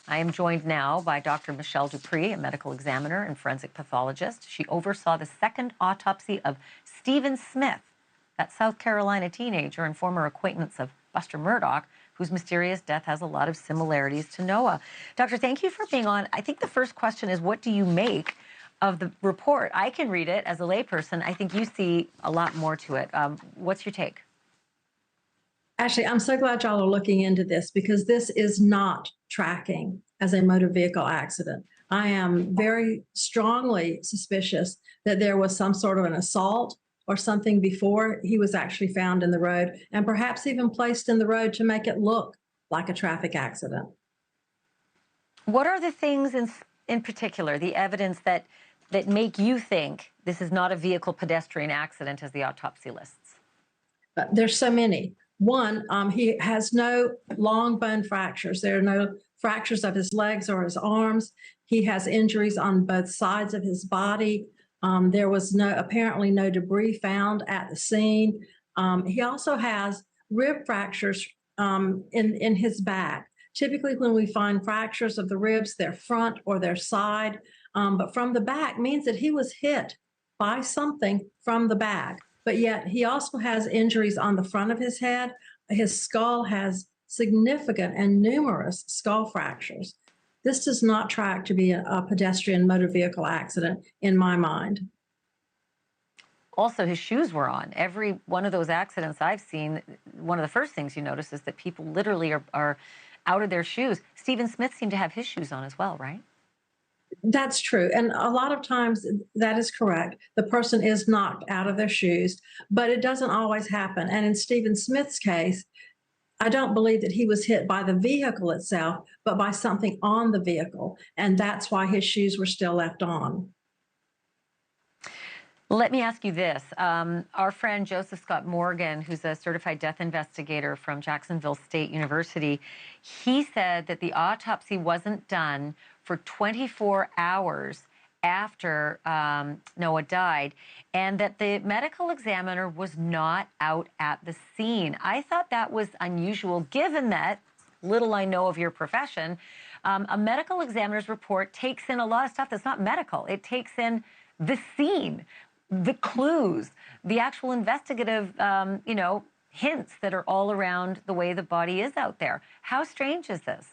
I am joined now by Dr. Michelle Dupre, a medical examiner and forensic pathologist. She oversaw the second autopsy of Stephen Smith, that South Carolina teenager and former acquaintance of Buster Murdaugh, whose mysterious death has a lot of similarities to Noah. Doctor, thank you for being on. I think the first question is, what do you make of the report? I can read it as a layperson. I think you see a lot more to it. What's your take? Ashleigh, I'm so glad y'all are looking into this because this is not tracking as a motor vehicle accident. I am very strongly suspicious that there was some sort of an assault or something before he was actually found in the road, and perhaps even placed in the road to make it look like a traffic accident. What are the things in particular, the evidence that make you think this is not a vehicle pedestrian accident as the autopsy lists? There's so many. One, he has no long bone fractures. There are no fractures of his legs or his arms. He has injuries on both sides of his body. There was apparently no debris found at the scene. He also has rib fractures in his back. Typically, when we find fractures of the ribs, they're front or their side, but from the back means that he was hit by something from the back. But yet he also has injuries on the front of his head. His skull has significant and numerous skull fractures. This does not track to be a pedestrian motor vehicle accident in my mind. Also, his shoes were on. Every one of those accidents I've seen, one of the first things you notice is that people literally are out of their shoes. Stephen Smith seemed to have his shoes on as well, right? That's true. And a lot of times that is correct. The person is knocked out of their shoes, but it doesn't always happen. And in Stephen Smith's case, I don't believe that he was hit by the vehicle itself, but by something on the vehicle. And that's why his shoes were still left on. Let me ask you this. Our friend Joseph Scott Morgan, who's a certified death investigator from Jacksonville State University, he said that the autopsy wasn't done for 24 hours after Noah died, and that the medical examiner was not out at the scene. I thought that was unusual, given that, little I know of your profession, a medical examiner's report takes in a lot of stuff that's not medical. It takes in the scene, the clues, the actual investigative, hints that are all around the way the body is out there. How strange is this?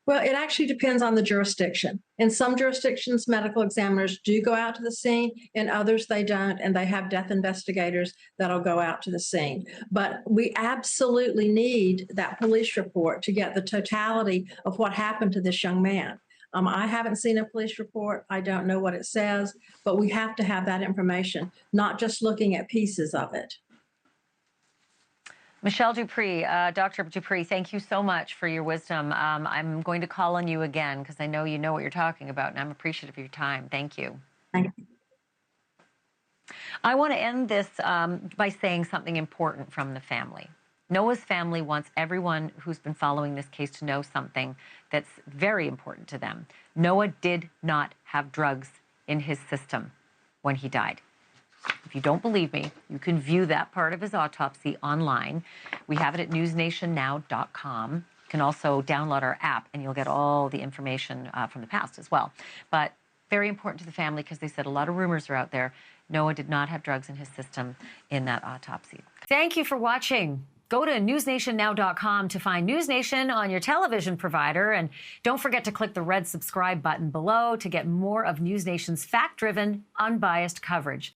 Well, it actually depends on the jurisdiction. In some jurisdictions, medical examiners do go out to the scene. In others, they don't, and they have death investigators that'll go out to the scene. But we absolutely need that police report to get the totality of what happened to this young man. I haven't seen a police report. I don't know what it says, but we have to have that information, not just looking at pieces of it. Michelle Dupre, Dr. Dupre, thank you so much for your wisdom. I'm going to call on you again because I know you know what you're talking about, and I'm appreciative of your time. Thank you. Thank you. I want to end this by saying something important from the family. Noah's family wants everyone who's been following this case to know something that's very important to them. Noah did not have drugs in his system when he died. If you don't believe me, you can view that part of his autopsy online. We have it at newsnationnow.com. You can also download our app, and you'll get all the information from the past as well. But very important to the family because they said a lot of rumors are out there. Noah did not have drugs in his system in that autopsy. Thank you for watching. Go to newsnationnow.com to find NewsNation on your television provider. And don't forget to click the red subscribe button below to get more of NewsNation's fact-driven, unbiased coverage.